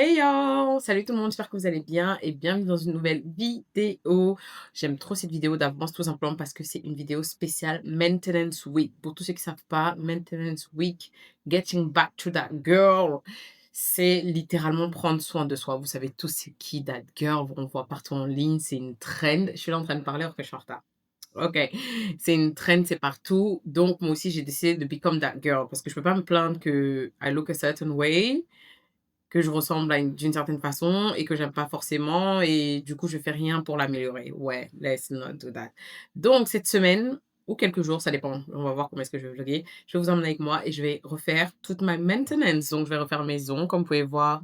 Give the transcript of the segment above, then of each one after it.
Hey y'all! Salut tout le monde, j'espère que vous allez bien et bienvenue dans une nouvelle vidéo. J'aime trop cette vidéo d'avance tout simplement parce que c'est une vidéo spéciale Maintenance Week. Pour tous ceux qui ne savent pas, Maintenance Week, Getting Back to That Girl, c'est littéralement prendre soin de soi. Vous savez tous c'est qui That Girl, on voit partout en ligne, c'est une trend. Je suis là en train de parler alors que je suis en retard. Ok, c'est une trend, c'est partout. Donc moi aussi j'ai décidé de become that girl parce que je peux pas me plaindre que I look a certain way, que je ressemble à d'une certaine façon et que j'aime pas forcément et du coup, je fais rien pour l'améliorer. Ouais, let's not do that. Donc cette semaine ou quelques jours, ça dépend, on va voir comment est-ce que je vais vlogger. Je vais vous emmener avec moi et je vais refaire toute ma maintenance. Donc je vais refaire mes ongles comme vous pouvez voir.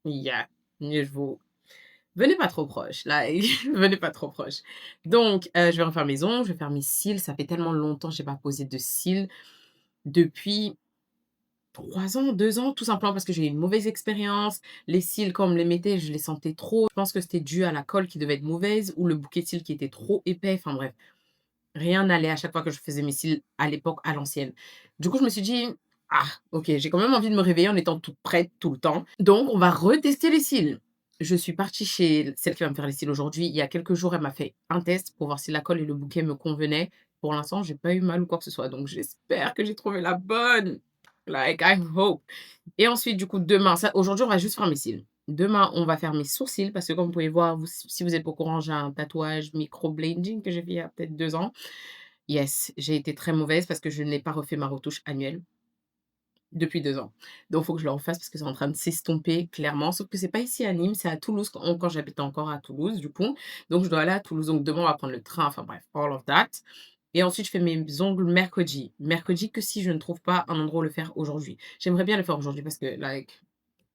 Yeah, je vous venez pas trop proche, là, venez pas trop proche. Donc je vais refaire mes ongles, je vais faire mes cils. Ça fait tellement longtemps que j'ai pas posé de cils depuis 3 ans, 2 ans, tout simplement parce que j'ai eu une mauvaise expérience. Les cils, quand on me les mettait, je les sentais trop. Je pense que c'était dû à la colle qui devait être mauvaise ou le bouquet de cils qui était trop épais. Enfin bref, rien n'allait à chaque fois que je faisais mes cils à l'époque, à l'ancienne. Du coup, je me suis dit: «Ah, OK, j'ai quand même envie de me réveiller en étant toute prête tout le temps. Donc on va retester les cils». Je suis partie chez celle qui va me faire les cils aujourd'hui. Il y a quelques jours, elle m'a fait un test pour voir si la colle et le bouquet me convenaient. Pour l'instant, j'ai pas eu mal ou quoi que ce soit, donc j'espère que j'ai trouvé la bonne. Like, I hope. Et ensuite, du coup, demain, ça aujourd'hui, on va juste faire mes cils. Demain, on va faire mes sourcils parce que comme vous pouvez voir, vous si vous êtes au courant, j'ai un tatouage microblading que j'ai fait il y a peut-être 2 ans. Yes, j'ai été très mauvaise parce que je n'ai pas refait ma retouche annuelle depuis 2 ans. Donc il faut que je le refasse parce que c'est en train de s'estomper clairement, sauf que c'est pas ici à Nîmes, c'est à Toulouse quand j'habitais encore à Toulouse, du coup. Donc je dois aller à Toulouse. Donc demain, on va prendre le train, enfin bref, all of that. Et ensuite, je fais mes ongles mercredi. Mercredi que si je ne trouve pas un endroit où le faire aujourd'hui. J'aimerais bien le faire aujourd'hui parce que like,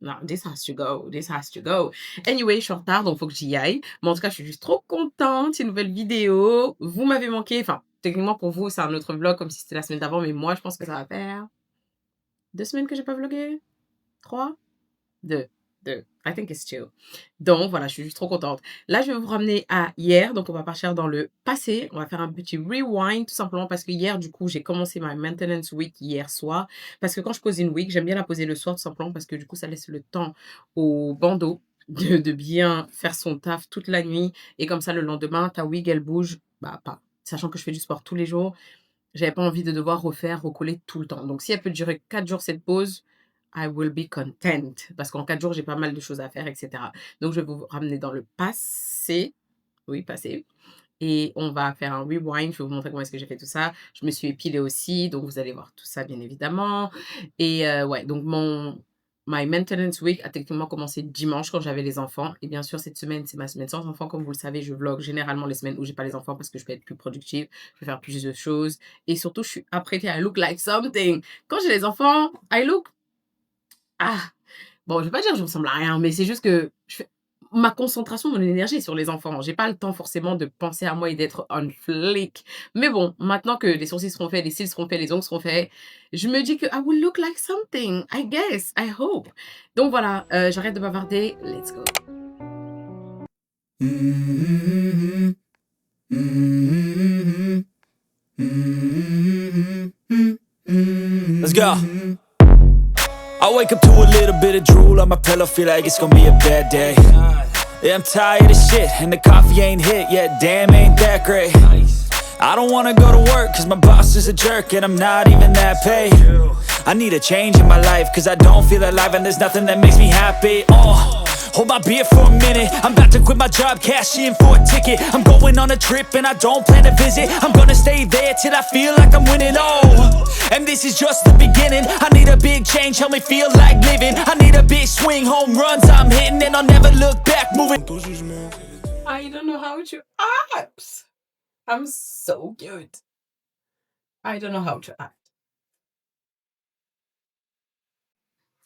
non, this has to go, this has to go. Anyway, je suis en retard, donc il faut que j'y aille. Mais en tout cas, je suis juste trop contente. C'est une nouvelle vidéo. Vous m'avez manqué. Enfin, techniquement, pour vous, c'est un autre vlog comme si c'était la semaine d'avant. Mais moi, je pense que ça va faire 2 semaines que j'ai pas vlogué. 3, 2, 2. I think it's 2. Donc voilà, je suis juste trop contente. Là, je vais vous ramener à hier. Donc on va partir dans le passé. On va faire un petit rewind tout simplement parce que hier, du coup, j'ai commencé ma maintenance week hier soir. Parce que quand je pose une wig, j'aime bien la poser le soir tout simplement parce que du coup, ça laisse le temps au bandeau de bien faire son taf toute la nuit. Et comme ça, le lendemain, ta wig, elle bouge. Bah, pas. Sachant que je fais du sport tous les jours, j'avais pas envie de devoir refaire, recoller tout le temps. Donc si elle peut durer 4 jours cette pause, I will be content parce qu'en 4 jours, j'ai pas mal de choses à faire et cetera. Donc je vais vous ramener dans le passé, oui, passé, et on va faire un rewind. Je vais vous montrer comment est-ce que j'ai fait tout ça. Je me suis épilée aussi, donc vous allez voir tout ça bien évidemment. Et ouais, donc my maintenance week a techniquement commencé dimanche quand j'avais les enfants. Et bien sûr, cette semaine, c'est ma semaine sans enfants. Comme vous le savez, je vlog généralement les semaines où j'ai pas les enfants parce que je peux être plus productive, je peux faire plus de choses. Et surtout, je suis apprêtée, I look like something. Quand j'ai les enfants, I look, ah, bon, je vais pas dire que je ressemble à rien, mais c'est juste que je fais ma concentration, mon énergie est sur les enfants. J'ai pas le temps forcément de penser à moi et d'être on fleek. Mais bon, maintenant que les sourcils seront faits, les cils seront faits, les ongles seront faits, je me dis que I will look like something, I guess, I hope. Donc voilà, j'arrête de bavarder, let's go. Let's go. I wake up to a little bit of drool on my pillow, feel like it's gonna be a bad day. Yeah, I'm tired of shit, and the coffee ain't hit yet, damn, ain't that great. I don't wanna go to work, cause my boss is a jerk, and I'm not even that paid. I need a change in my life, cause I don't feel alive, and there's nothing that makes me happy. Hold my beer for a minute, I'm about to quit my job, cash in for a ticket. I'm going on a trip and I don't plan to visit. I'm gonna stay there till I feel like I'm winning, and this is just the beginning. I need a big change, help me feel like living. I need a big swing, home runs I'm hitting, and I'll never look back, moving. I don't know how to act. I'm so cute. I don't know how to act.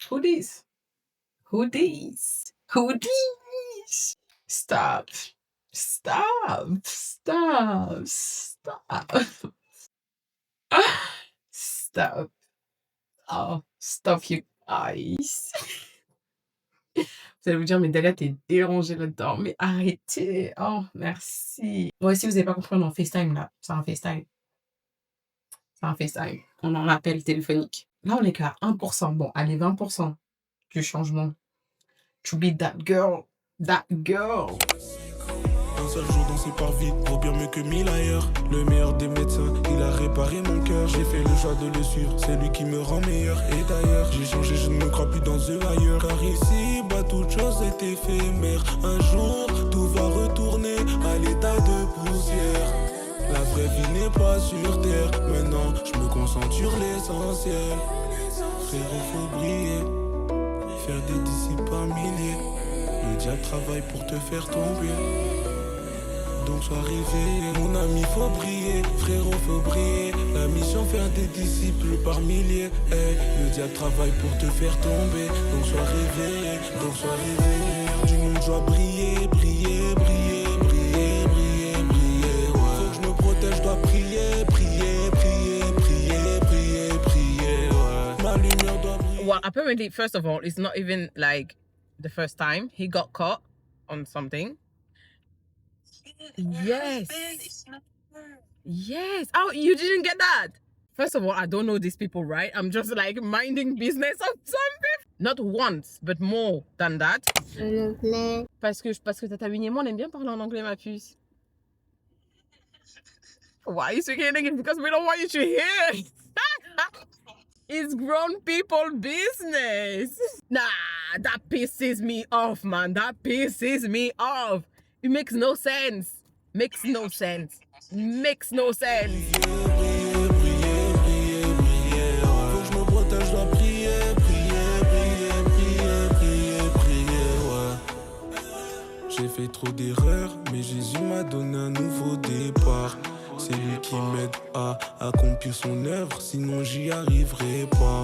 Who this? Who this? Who this? Stop. Stop. Stop. Stop. Stop. Oh, stop you guys. Vous allez vous dire, mais Dalia, t'es dérangée là-dedans. Mais arrêtez. Oh, merci. Moi aussi, vous n'avez pas compris, on est en FaceTime là. C'est un FaceTime. C'est un FaceTime. On en appel téléphonique. Là, on est qu'à 1%. Bon, allez, 20% du changement. To be that girl. That girl. Un seul jour dans ses parvis vaut bien mieux que 1000 ailleurs. Le meilleur des médecins, il a réparé mon cœur. J'ai fait le choix de le suivre, c'est lui qui me rend meilleur. Et d'ailleurs, j'ai changé, je ne me crois plus dans eux ailleurs. Car ici, toute chose est éphémère. Un jour, tout va retourner à l'état de poussière. La vraie vie n'est pas sur terre. Maintenant, je me concentre sur l'essentiel. Frérot, faut briller, faire des disciples par milliers. Le diable travaille pour te faire tomber. Donc sois réveillé, mon ami, faut briller, frérot, faut briller. La mission, faire des disciples par milliers. Hey, le diable travaille pour te faire tomber. Donc sois réveillé, donc sois réveillé. Du monde, je dois briller, briller, briller, briller, briller, briller. Ouais. Faut que je me protège, je dois prier, prier, prier, prier, prier, prier. Ouais. Ma lumière doit briller. Well, apparently, first of all, it's not even like the first time he got caught on something. Yes. Yes. Oh, you didn't get that? First of all, I don't know these people, right? I'm just like minding business of something. Not once, but more than that. Parce que Tata Winnie et moi, on aime bien parler en anglais, ma puce. Why are you speaking in English? Because we don't want you to hear. It's grown people business. Nah, that pisses me off, man. That pisses me off. It makes no sense. Makes no sense. Makes no sense. Prier, prier, prier, prier. Faut que je me protège, je dois prier, prier, prier, prier, prier, prier, ouais. J'ai fait trop d'erreurs, mais Jésus m'a donné un nouveau départ. C'est lui qui m'aide à accomplir son œuvre, sinon j'y arriverai pas.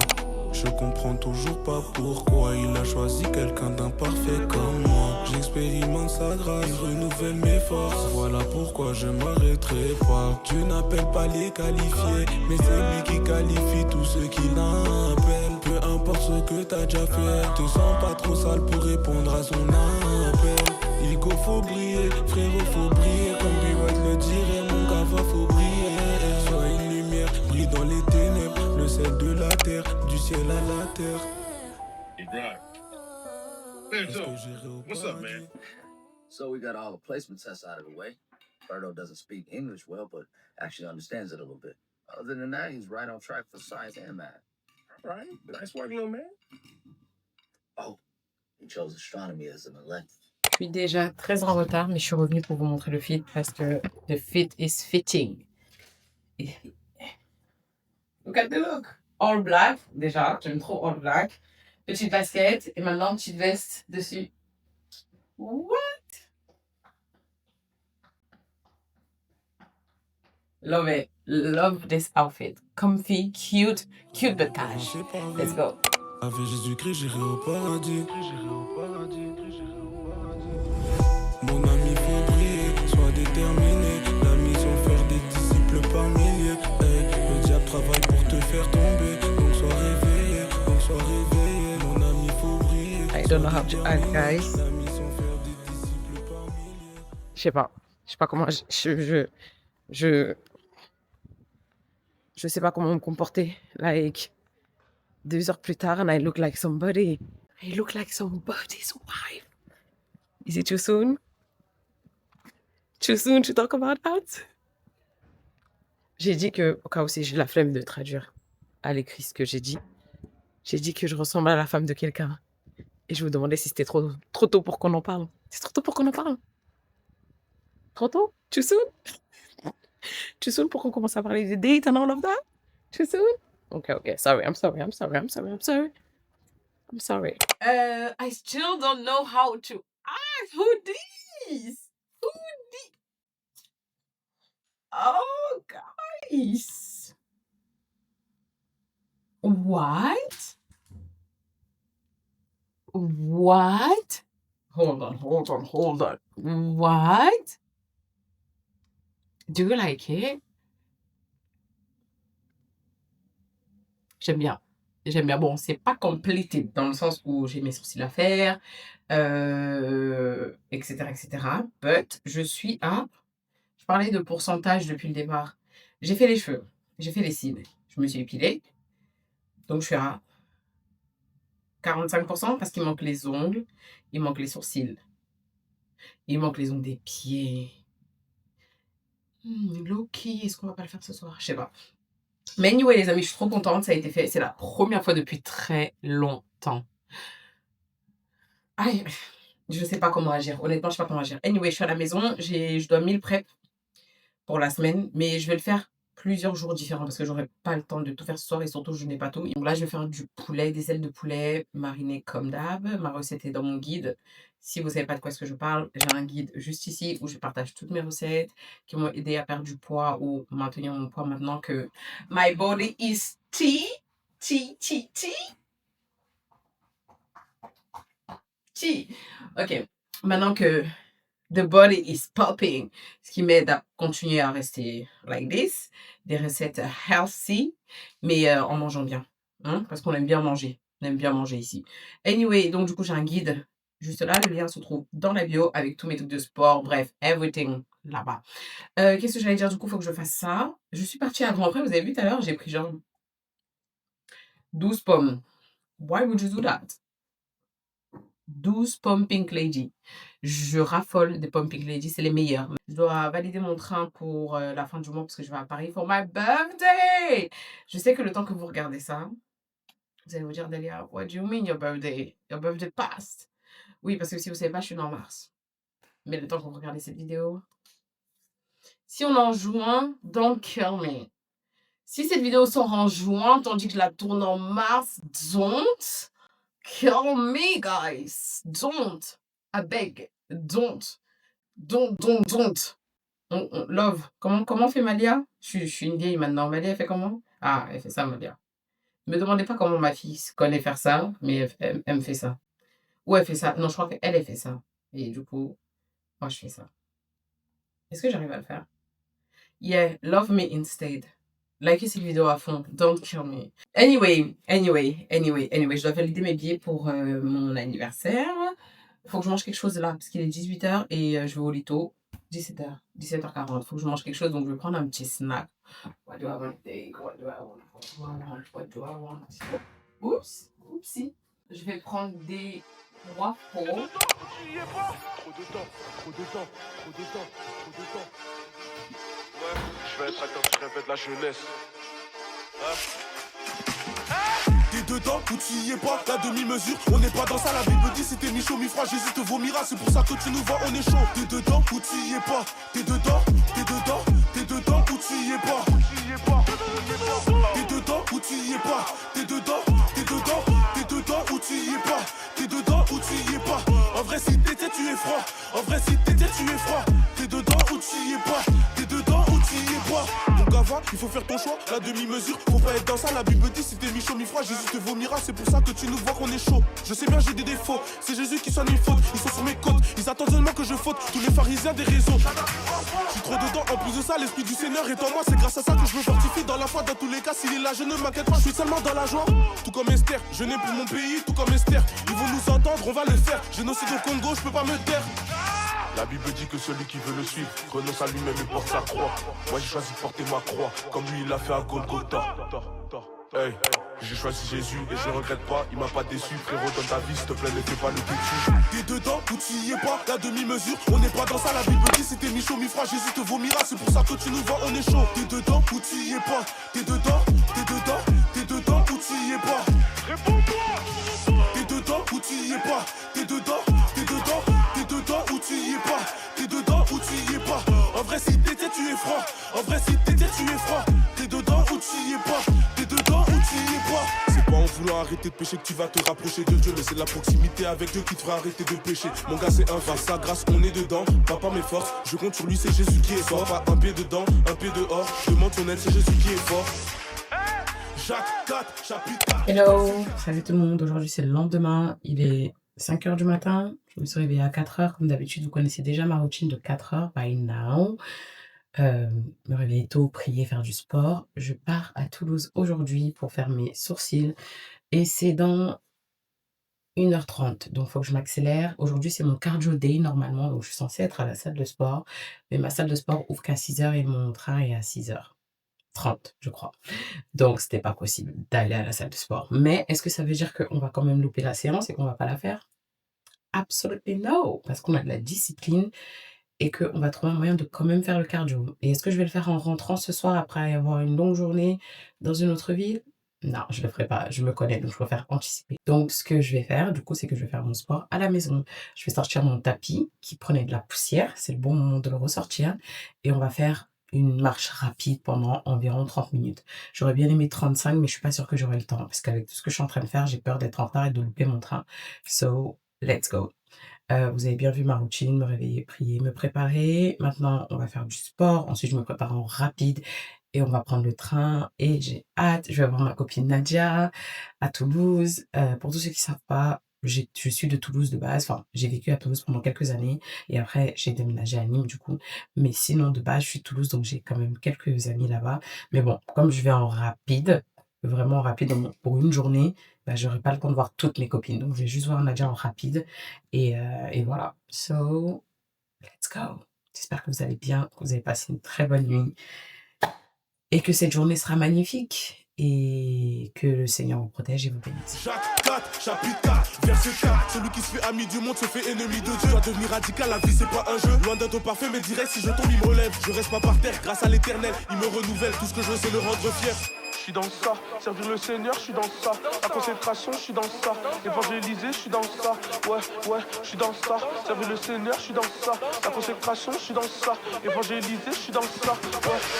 Je comprends toujours pas pourquoi il a choisi quelqu'un d'imparfait comme moi. J'expérimente sa grâce, il renouvelle mes forces. Voilà pourquoi je m'arrêterai pas. Dieu n'appelle pas les qualifiés, mais c'est lui qui qualifie tous ceux qui l'appellent. Peu importe ce que t'as déjà fait, te sens pas trop sale pour répondre à son appel. Igo faut briller, frérot faut briller, comme Biwat le dirait, mon gars faut briller. Sois une lumière, brille dans les ténèbres, le sel de la terre, du ciel à la terre. Hey, Brock. Hey, so, what's up, man? So we got all the placement tests out of the way. Berto doesn't speak English well, but actually understands it a little bit. Other than that, he's right on track for science and math. All right, nice work, little man. Oh, he chose astronomy as an elective. Je suis déjà très en retard, mais je suis revenue pour vous montrer le fit parce que the fit is fitting. Look at the look. All black, déjà, j'aime trop all black. Petite basket et maintenant petite veste dessus. What? Love it. Love this outfit. Comfy, cute but cash. Let's go. Avec Jésus-Christ, j'irai au paradis. Mon ami, faut briller, sois déterminé. La mission, faire des disciples par milliers. Hey, le diable travaille pour te faire tomber. Donc sois réveillé, donc sois réveillé. Mon ami, faut briller. I don't know how to act, guys. La mission, faire des disciples par milliers. Je sais pas comment je sais pas comment me comporter. Like 2 heures plus tard, and I look like somebody. I look like somebody's wife. Is it too soon? Too soon to talk about that? J'ai dit que, au cas où si j'ai la flemme de traduire à l'écrit ce que j'ai dit que je ressemble à la femme de quelqu'un. Et je vous demandais si c'était trop tôt pour qu'on en parle. C'est trop tôt pour qu'on en parle? Trop tôt? Too soon? Too soon pour qu'on commence à parler des dates and all of that? Too soon? Okay. Sorry. I'm sorry. I still don't know how to act. Who this? Oh, guys. What? Hold on. What? Do you like it? J'aime bien. Bon, c'est pas completed dans le sens où j'ai mes sourcils à faire, etc. But je suis à... Je parlais de pourcentage depuis le départ. J'ai fait les cheveux, j'ai fait les cils, je me suis épilée. Donc je suis à 45% parce qu'il manque les ongles, il manque les sourcils, il manque les ongles des pieds. Low-key, est-ce qu'on va pas le faire ce soir? Je sais pas. Mais anyway, les amis, je suis trop contente, ça a été fait. C'est la première fois depuis très longtemps. Aïe, je sais pas comment agir. Honnêtement, je sais pas comment agir. Anyway, je suis à la maison, je dois meal prep pour la semaine, mais je vais le faire plusieurs jours différents parce que j'aurai pas le temps de tout faire ce soir et surtout je n'ai pas tout. Donc là, je vais faire du poulet, des ailes de poulet marinées comme d'hab. Ma recette est dans mon guide. Si vous savez pas de quoi est-ce que je parle, j'ai un guide juste ici où je partage toutes mes recettes qui m'ont aidé à perdre du poids ou maintenir mon poids maintenant que my body is tea. Ok, maintenant que the body is popping, ce qui m'aide à continuer à rester like this, des recettes healthy, mais en mangeant bien, hein, parce qu'on aime bien manger, on aime bien manger ici. Anyway, donc du coup j'ai un guide juste là, le lien se trouve dans la bio avec tous mes trucs de sport, bref, everything là-bas. Qu'est-ce que j'allais dire, du coup, il faut que je fasse ça. Je suis partie à Grand Prix, vous avez vu tout à l'heure, j'ai pris genre 12 pommes. Why would you do that? 12 pommes Pink Lady. Je raffole des pommes Pink Lady, c'est les meilleures. Je dois valider mon train pour la fin du mois parce que je vais à Paris for my birthday. Je sais que le temps que vous regardez ça, vous allez vous dire, Delia, what do you mean your birthday? Your birthday passed. Oui, parce que si vous ne savez pas, je suis née en mars. Mais le temps que vous regardez cette vidéo, si on est en juin, don't kill me. Si cette vidéo sort en juin, tandis que je la tourne en mars, don't kill me, guys. Don't. I beg. Don't. Love. Comment fait Malia? Je suis une vieille maintenant. Malia, elle fait comment? Ah, elle fait ça, Malia. Ne me demandez pas comment ma fille connaît faire ça, mais elle me fait ça. Ou elle fait ça. Non, je crois qu'elle, elle fait ça. Et du coup, moi, je fais ça. Est-ce que j'arrive à le faire? Yeah, love me instead. Likez cette vidéo à fond. Don't kill me. Anyway. Je dois valider mes billets pour mon anniversaire. Il faut que je mange quelque chose là, parce qu'il est 18h et je vais au lit tôt. 17h40. Il faut que je mange quelque chose, donc je vais prendre un petit snack. What do I want to take? What do I want? Oups. Oupsie. Je vais prendre des waffles. Trop de temps. Ouais, je vais être acteur, tu répètes la jeunesse. T'es dedans ou tu y es pas, la demi-mesure, on n'est pas dans ça, la Bible dit si t'es mi chaud mi froid, Jésus te vomira, c'est pour ça que tu nous vois, on est chaud. T'es dedans ou tu y es pas, t'es dedans ou tu y es pas. T'es dedans ou tu y es pas, t'es dedans ou tu y es pas. T'es dedans ou tu y es pas. En vrai si t'étais tu es froid, t'es dedans ou tu y es pas, t'es dedans ou tu y es pas. Mon gava, il faut faire ton choix, la demi-mesure, faut pas être dans ça, la Bible dit si t'es mi chaud mi froid, Jésus te vomira, c'est pour ça que tu nous vois qu'on est chaud. Je sais bien j'ai des défauts, c'est Jésus qui soigne mes fautes, ils sont sur mes côtes, ils attendent seulement que je faute, tous les pharisiens des réseaux. Je suis trop dedans, en plus de ça, l'esprit du Seigneur est en moi, c'est grâce à ça que je me fortifie dans la foi, dans tous les cas, s'il est là, je ne m'inquiète pas, je suis seulement dans la joie. Tout comme Esther, je n'ai pour mon pays, tout comme Esther, ils vont nous entendre, on va le faire, génocide au Congo, je peux pas me taire. La Bible dit que celui qui veut le suivre renonce à lui-même et porte sa croix. Moi j'ai choisi de porter ma croix, comme lui il a fait à Golgotha. Hey, j'ai choisi Jésus et je regrette pas, il m'a pas déçu. Frérot, dans ta vie, s'il te plaît, ne fais pas le têtu. T'es dedans ou tu y es pas, la demi-mesure, on n'est pas dans ça. La Bible dit si t'es mi chaud mi froid, Jésus te vomira, c'est pour ça que tu nous vois, on est chaud. T'es dedans ou tu y es pas, t'es dedans ou tu y es pas. Réponds-moi. T'es dedans ou tu y es pas, t'es dedans ou tu y es pas, t'es dedans ou tu y es pas. En vrai si t'étais tu es froid, t'es dedans ou tu y es pas, t'es dedans ou tu y es pas. C'est pas en voulant arrêter de pécher que tu vas te rapprocher de Dieu, mais c'est la proximité avec Dieu qui te fera arrêter de pécher. Mon gars c'est un face, sa grâce on est dedans, papa mes forces, je compte sur lui, c'est Jésus qui est fort. Pas un pied dedans, un pied dehors, demande ton aide, c'est Jésus qui est fort. Jacques 4, chapitre 4. Hello, salut tout le monde, aujourd'hui c'est le lendemain, il est 5h du matin, je me suis réveillée à 4h, comme d'habitude vous connaissez déjà ma routine de 4h by now. Me réveiller tôt, prier, faire du sport. Je pars à Toulouse aujourd'hui pour faire mes sourcils et c'est dans 1h30, donc il faut que je m'accélère. Aujourd'hui c'est mon cardio day normalement, donc je suis censée être à la salle de sport, mais ma salle de sport ouvre qu'à 6h et mon train est à 6h. 30, je crois. Donc, c'était pas possible d'aller à la salle de sport. Mais est-ce que ça veut dire qu'on va quand même louper la séance et qu'on va pas la faire? Absolutely no! Parce qu'on a de la discipline et qu'on va trouver un moyen de quand même faire le cardio. Et est-ce que je vais le faire en rentrant ce soir après avoir une longue journée dans une autre ville? Non, je le ferai pas. Je me connais, donc je préfère anticiper. Donc, ce que je vais faire, du coup, c'est que je vais faire mon sport à la maison. Je vais sortir mon tapis qui prenait de la poussière. C'est le bon moment de le ressortir. Et on va faire une marche rapide pendant environ 30 minutes. J'aurais bien aimé 35, mais je suis pas sûre que j'aurai le temps parce qu'avec tout ce que je suis en train de faire, j'ai peur d'être en retard et de louper mon train. So, let's go. Vous avez bien vu ma routine, me réveiller, prier, me préparer. Maintenant, on va faire du sport. Ensuite, je me prépare en rapide et on va prendre le train et j'ai hâte. Je vais voir ma copine Nadia à Toulouse. Pour tous ceux qui ne savent pas, je suis de Toulouse de base. Enfin, j'ai vécu à Toulouse pendant quelques années et après, j'ai déménagé à Nîmes du coup. Mais sinon, de base, je suis de Toulouse, donc j'ai quand même quelques amis là-bas. Mais bon, comme je vais en rapide, vraiment rapide pour une journée, bah, j'aurai pas le temps de voir toutes mes copines. Donc, je vais juste voir Nadia en rapide et voilà. So, let's go. J'espère que vous allez bien, que vous avez passé une très bonne nuit et que cette journée sera magnifique et que le Seigneur vous protège et vous bénisse. Jacques 4, chapitre 4, verset 4. Celui qui se fait ami du monde se fait ennemi de Dieu. Doit devenir radical, la vie c'est pas un jeu. Loin d'être parfait, mais direct, si je tombe, il me relève. Je reste pas par terre, grâce à l'éternel, il me renouvelle. Tout ce que je veux, c'est le rendre fier. Je suis dans ça, servir le Seigneur, je suis dans ça. La consécration, je suis dans ça. Évangéliser, je suis dans ça. Ouais, je suis dans ça. Servir le Seigneur, je suis dans ça. La consécration, je suis dans ça. Évangéliser, je suis dans ça.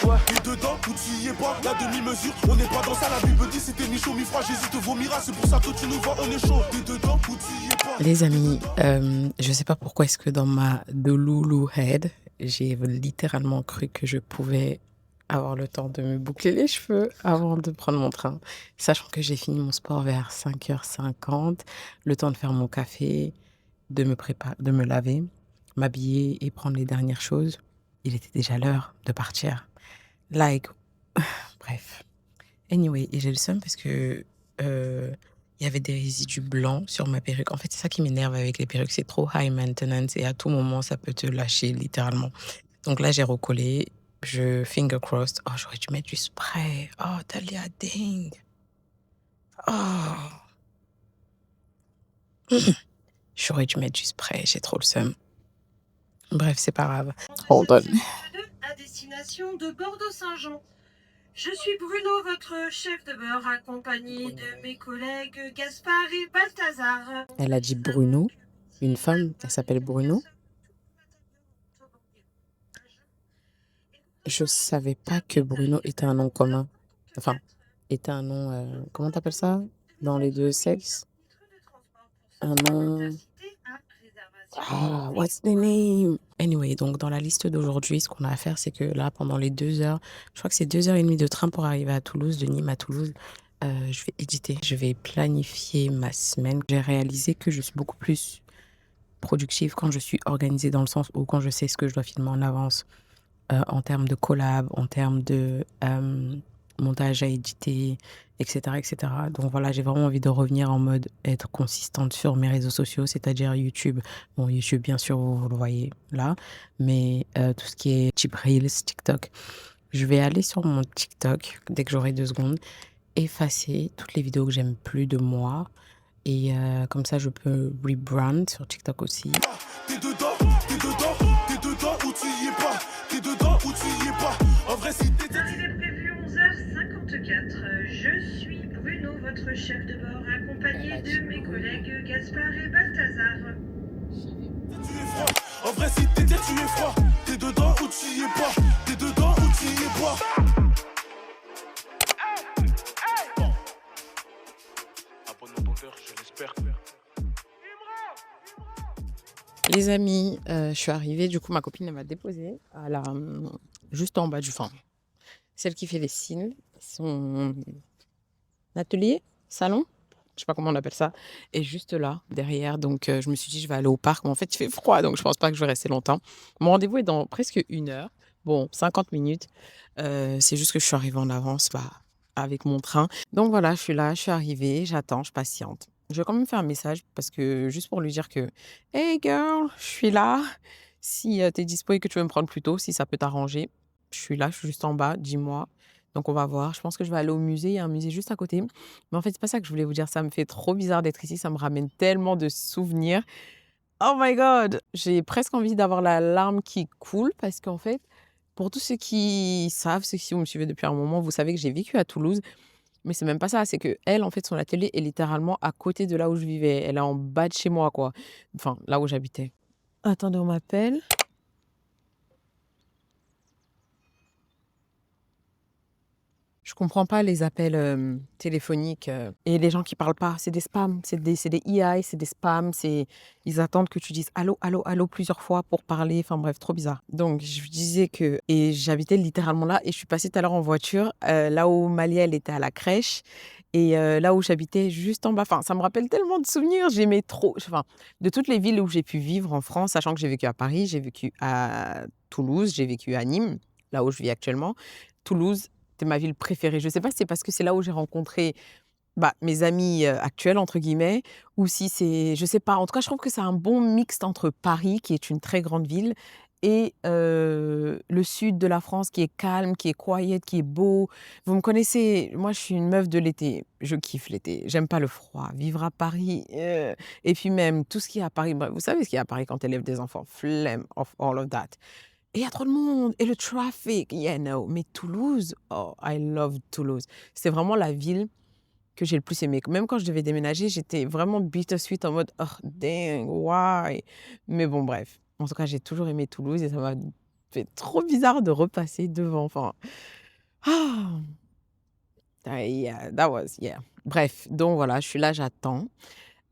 Ouais. Et dedans, où tu y es pas, la demi-mesure, on n'est pas dans ça. La Bible dit, c'était ni chaud, mi froid. Jésus te vomira, c'est pour ça que tu nous vois, on est chaud. Et dedans, où tu y es pas. Les amis, je sais pas pourquoi est-ce que dans ma Delulu head, j'ai littéralement cru que je pouvais avoir le temps de me boucler les cheveux avant de prendre mon train. Sachant que j'ai fini mon sport vers 5h50, le temps de faire mon café, de me préparer, de me laver, m'habiller et prendre les dernières choses. Il était déjà l'heure de partir. Like, bref. Anyway, et j'ai le seum parce que il y avait des résidus blancs sur ma perruque. En fait, c'est ça qui m'énerve avec les perruques. C'est trop high maintenance et à tout moment, ça peut te lâcher littéralement. Donc là, j'ai recollé. Je finger crossed. Oh, j'aurais dû mettre du spray. Oh, Talia ding. Oh. J'aurais dû mettre du spray. J'ai trop le seum. Bref, c'est pas grave. Hold on. À destination de Bordeaux-Saint-Jean. Je suis Bruno, votre chef de bord, accompagné de mes collègues Gaspard et Balthazar. Elle a dit Bruno. Une femme, elle s'appelle Bruno. Je savais pas que Bruno était un nom commun. Enfin, était un nom... comment t'appelles ça? Dans les deux sexes? Un nom... Ah, what's the name? Anyway, donc dans la liste d'aujourd'hui, ce qu'on a à faire, c'est que là, pendant les 2 heures, je crois que c'est 2h30 de train pour arriver à Toulouse, de Nîmes à Toulouse, je vais éditer, je vais planifier ma semaine. J'ai réalisé que je suis beaucoup plus productive quand je suis organisée dans le sens où quand je sais ce que je dois filmer en avance, en termes de collab, en termes de montage à éditer, etc., etc. Donc voilà, j'ai vraiment envie de revenir en mode être consistante sur mes réseaux sociaux, c'est-à-dire YouTube. Bon, YouTube, bien sûr, vous le voyez là, mais tout ce qui est cheap reels, TikTok. Je vais aller sur mon TikTok, dès que j'aurai 2 secondes, effacer toutes les vidéos que j'aime plus de moi. Et comme ça, je peux rebrand sur TikTok aussi. T'es dedans où tu y es pas. T'es dedans où tu y es pas. En vrai, si t'es... Il est prévu 11h54. Je suis Bruno, votre chef de bord, accompagné de mes collègues Gaspard et Balthazar. Tu es froid. En vrai, si t'es tu es froid. T'es dedans où tu y es pas. T'es dedans où tu y es pas. Abonne-toi, je l'espère. Les amis, je suis arrivée, du coup ma copine elle m'a déposée à la, juste en bas du fond. Celle qui fait les cils, son atelier, salon, je sais pas comment on appelle ça, est juste là, derrière. Donc je me suis dit je vais aller au parc, mais en fait il fait froid, donc je pense pas que je vais rester longtemps. Mon rendez-vous est dans presque 1 heure, bon 50 minutes, c'est juste que je suis arrivée en avance avec mon train. Donc voilà, je suis là, je suis arrivée, j'attends, je patiente. Je vais quand même faire un message parce que juste pour lui dire que hey girl, je suis là. Si t'es dispo et que tu veux me prendre plus tôt, si ça peut t'arranger, je suis là, je suis juste en bas, dis-moi. Donc on va voir. Je pense que je vais aller au musée. Il y a un musée juste à côté. Mais en fait, c'est pas ça que je voulais vous dire. Ça me fait trop bizarre d'être ici. Ça me ramène tellement de souvenirs. Oh my God! J'ai presque envie d'avoir la larme qui coule parce qu'en fait, pour tous ceux qui savent, ceux qui vous me suivez depuis un moment, vous savez que j'ai vécu à Toulouse. Mais c'est même pas ça. C'est que elle, en fait, son atelier est littéralement à côté de là où je vivais. Elle est en bas de chez moi, quoi. Enfin, là où j'habitais. Attendez, on m'appelle. Je comprends pas les appels téléphoniques et les gens qui parlent pas. C'est des spams, c'est des EI, c'est des spams. Ils attendent que tu dises allô, allô, allô plusieurs fois pour parler. Enfin bref, trop bizarre. Donc je vous disais que et j'habitais littéralement là et je suis passée tout à l'heure en voiture là où Malia elle était à la crèche et là où j'habitais juste en bas. Enfin, ça me rappelle tellement de souvenirs. J'aimais trop. Enfin, de toutes les villes où j'ai pu vivre en France, sachant que j'ai vécu à Paris, j'ai vécu à Toulouse, j'ai vécu à Nîmes, là où je vis actuellement. Toulouse, c'était ma ville préférée. Je ne sais pas si c'est parce que c'est là où j'ai rencontré mes amis actuels, entre guillemets, ou si c'est, je sais pas. En tout cas, je trouve que c'est un bon mixte entre Paris, qui est une très grande ville, et le sud de la France, qui est calme, qui est quiet, qui est beau. Vous me connaissez, moi, je suis une meuf de l'été. Je kiffe l'été. J'aime pas le froid. Vivre à Paris, et puis même tout ce qui est à Paris. Bref, vous savez ce qu'il y a à Paris quand tu élèves des enfants. Flemme of all of that. Et il y a trop de monde. Et le traffic. Yeah, no. Mais Toulouse, oh, I love Toulouse. C'est vraiment la ville que j'ai le plus aimée. Même quand je devais déménager, j'étais vraiment bittersweet en mode, oh, dang, why? Mais bon, bref. En tout cas, j'ai toujours aimé Toulouse et ça m'a fait trop bizarre de repasser devant. Enfin, ah, yeah, that was, yeah. Bref, donc voilà, je suis là, j'attends.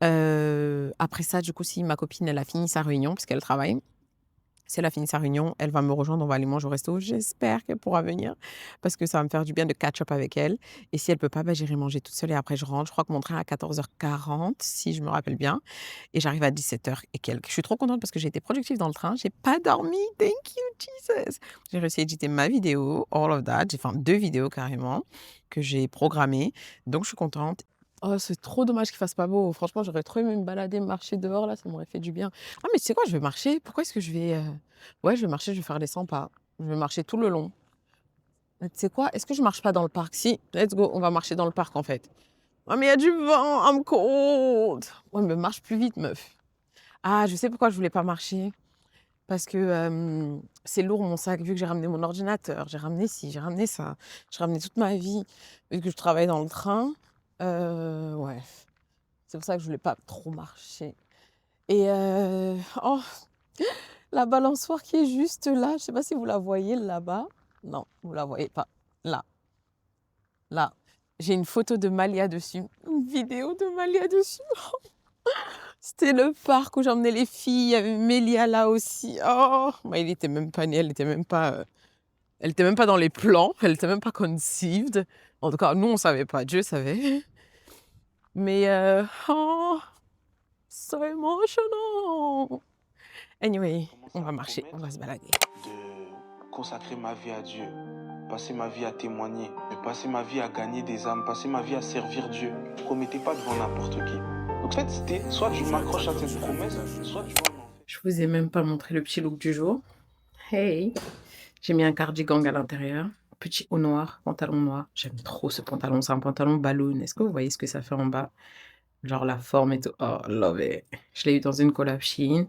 Après ça, du coup, si ma copine, elle a fini sa réunion, parce qu'elle travaille, si elle a fini sa réunion, elle va me rejoindre, on va aller manger au resto. J'espère qu'elle pourra venir parce que ça va me faire du bien de catch up avec elle. Et si elle peut pas, j'irai manger toute seule et après je rentre. Je crois que mon train est à 14h40, si je me rappelle bien. Et j'arrive à 17h et quelques. Je suis trop contente parce que j'ai été productive dans le train. J'ai pas dormi. Thank you, Jesus. J'ai réussi à éditer ma vidéo, all of that. J'ai fait 2 vidéos carrément que j'ai programmées. Donc je suis contente. Oh, c'est trop dommage qu'il fasse pas beau. Franchement, j'aurais trop aimé me balader, marcher dehors, là, ça m'aurait fait du bien. Ah, mais tu sais quoi, je vais marcher. Pourquoi est-ce que je vais. Ouais, je vais marcher, je vais faire les 100 pas. Je vais marcher tout le long. Mais tu sais quoi, est-ce que je marche pas dans le parc? Si, let's go, on va marcher dans le parc en fait. Ah, mais il y a du vent, I'm cold. Ouais, mais marche plus vite, meuf. Ah, je sais pourquoi je voulais pas marcher. Parce que c'est lourd mon sac, vu que j'ai ramené mon ordinateur, j'ai ramené ci, j'ai ramené ça, j'ai ramené toute ma vie, vu que je travaille dans le train. Ouais, c'est pour ça que je voulais pas trop marcher. Et oh, la balançoire qui est juste là, je sais pas si vous la voyez là-bas. Non, vous la voyez pas. Là, là. J'ai une photo de Malia dessus, une vidéo de Malia dessus. C'était le parc où j'emmenais les filles, il y avait Mélia là aussi. Oh, il était même pas né, elle était même pas dans les plans, elle était même pas conceived. En tout cas, nous on savait pas, Dieu savait. Mais oh, so emotional. Anyway, on va marcher, on va se balader. De consacrer ma vie à Dieu, passer ma vie à témoigner, de passer ma vie à gagner des âmes, passer ma vie à servir Dieu. Ne promettez pas devant n'importe qui. Donc en fait, c'était soit tu m'accroches à cette promesse, soit tu vas m'en faire. Je vous ai même pas montré le petit look du jour. Hey, j'ai mis un cardigan à l'intérieur, petit haut noir, pantalon noir. J'aime trop ce pantalon, c'est un pantalon ballon. Est-ce que vous voyez ce que ça fait en bas? Genre la forme et tout. Oh, love it. Je l'ai eu dans une collab Shein.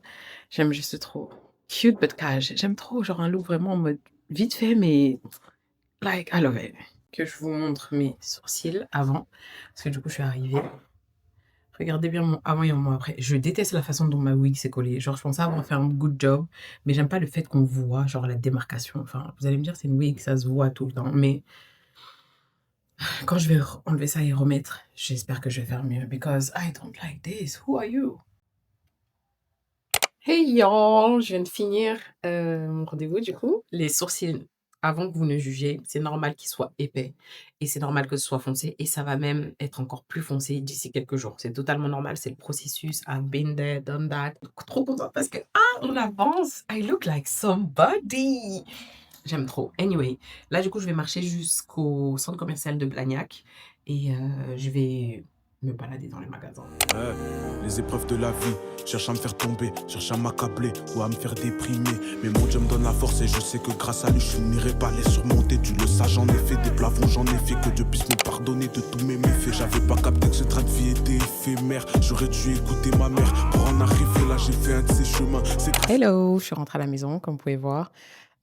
J'aime juste trop. Cute but cash. J'aime trop, genre un look vraiment en mode vite fait, mais like, I love it. Que je vous montre mes sourcils avant, parce que du coup, je suis arrivée. Regardez bien mon avant et mon après. Je déteste la façon dont ma wig s'est collée. Genre, je pensais avoir fait un good job, mais j'aime pas le fait qu'on voit, genre, la démarcation. Enfin, vous allez me dire, c'est une wig, ça se voit tout le temps, mais quand je vais enlever ça et remettre, j'espère que je vais faire mieux. Because I don't like this. Who are you? Hey y'all! Je viens de finir mon rendez-vous du coup. Les sourcils, avant que vous ne jugiez, c'est normal qu'ils soient épais. Et c'est normal que ce soit foncé. Et ça va même être encore plus foncé d'ici quelques jours. C'est totalement normal, c'est le processus. I've been there, done that. Trop contente parce que, on avance! I look like somebody! J'aime trop. Anyway, là, du coup, je vais marcher jusqu'au centre commercial de Blagnac et je vais me balader dans les magasins. Ouais, les épreuves de la vie cherchent à me faire tomber, cherchent à m'accabler ou à me faire déprimer. Mais mon Dieu me donne la force et je sais que grâce à lui, je finirai par les surmonter. Tu le sais, j'en ai fait des plafonds, j'en ai fait. Que Dieu puisse me pardonner de tous mes méfaits. J'avais pas capté que ce train de vie était éphémère. J'aurais dû écouter ma mère pour en arriver là. J'ai fait un de ces chemins. Hello, je suis rentrée à la maison, comme vous pouvez voir.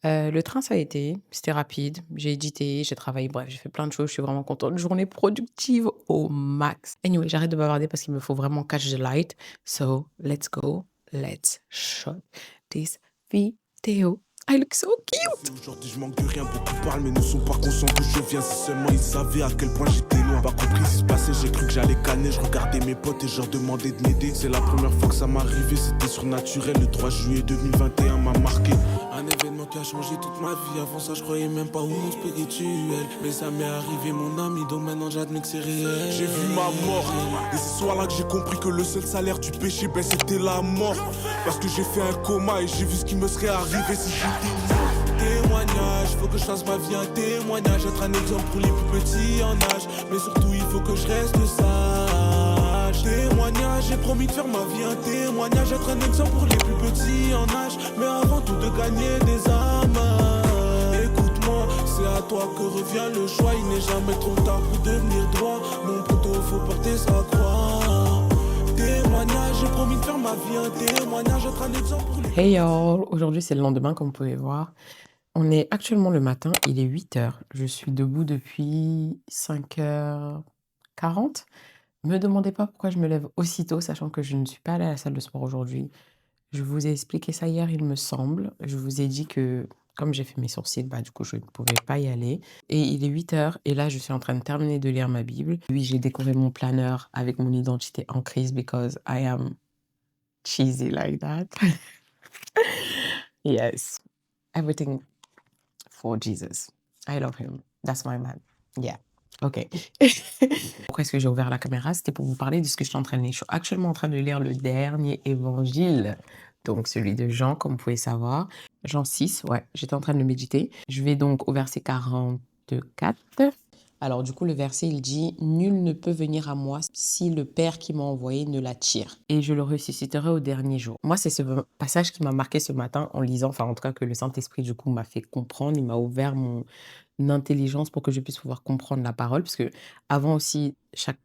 Le train, ça a été, c'était rapide. J'ai édité, j'ai travaillé, bref, j'ai fait plein de choses. Je suis vraiment contente. Journée productive au max. Anyway, j'arrête de bavarder parce qu'il me faut vraiment catch the light. So, let's go. Let's shot this video. I look so cute. Aujourd'hui je manque de rien, beaucoup parlent mais ne sont pas conscients d'où je viens. Si seulement ils savaient à quel point j'étais loin. Pas compris ce qui se passait, j'ai cru que j'allais canner. Je regardais mes potes et je leur demandais de m'aider. C'est la première fois que ça m'arrivait, c'était surnaturel. Le 3 juillet 2021 m'a marqué. Un événement qui a changé toute ma vie. Avant ça je croyais même pas au monde spirituel. Mais ça m'est arrivé mon ami, donc maintenant j'admets que c'est réel. J'ai vu ma mort, et c'est ce soir-là que j'ai compris que le seul salaire du péché, ben c'était la mort. Parce que j'ai fait un coma et j'ai vu ce qui me serait arrivé si j'étais mort. Témoignage, faut que je fasse ma vie un témoignage. Être un exemple pour les plus petits en âge. Mais surtout il faut que je reste sage. Témoignage, j'ai promis de faire ma vie un témoignage. Être un exemple pour les plus petits en âge. Mais avant tout de gagner des âmes. Écoute-moi, c'est à toi que revient le choix. Il n'est jamais trop tard pour devenir droit. Mon poteau, faut porter sa croix. Témoignage, j'ai promis de faire ma vie un témoignage. Être un exemple pour les... Hey y'all, aujourd'hui c'est le lendemain comme vous pouvez voir. On est actuellement le matin, il est 8h. Je suis debout depuis 5h40. Me demandez pas pourquoi je me lève aussitôt, sachant que je ne suis pas allée à la salle de sport aujourd'hui. Je vous ai expliqué ça hier, il me semble. Je vous ai dit que comme j'ai fait mes sourcils, bah du coup je ne pouvais pas y aller. Et il est 8h et là je suis en train de terminer de lire ma Bible. Oui, j'ai décoré mon planeur avec mon identité en crise because I am cheesy like that. Yes, everything for Jesus. I love him. That's my man. Yeah. Ok. Pourquoi est-ce que j'ai ouvert la caméra? C'était pour vous parler de ce que je suis en train de lire. Je suis actuellement en train de lire le dernier évangile. Donc celui de Jean, comme vous pouvez savoir. Jean 6, ouais, j'étais en train de le méditer. Je vais donc au verset 44. Alors du coup, le verset, il dit « Nul ne peut venir à moi si le Père qui m'a envoyé ne l'attire. Et je le ressusciterai au dernier jour. » Moi, c'est ce passage qui m'a marqué ce matin en lisant, enfin en tout cas que le Saint-Esprit du coup m'a fait comprendre, il m'a ouvert mon intelligence pour que je puisse pouvoir comprendre la parole. Parce que avant aussi, chaque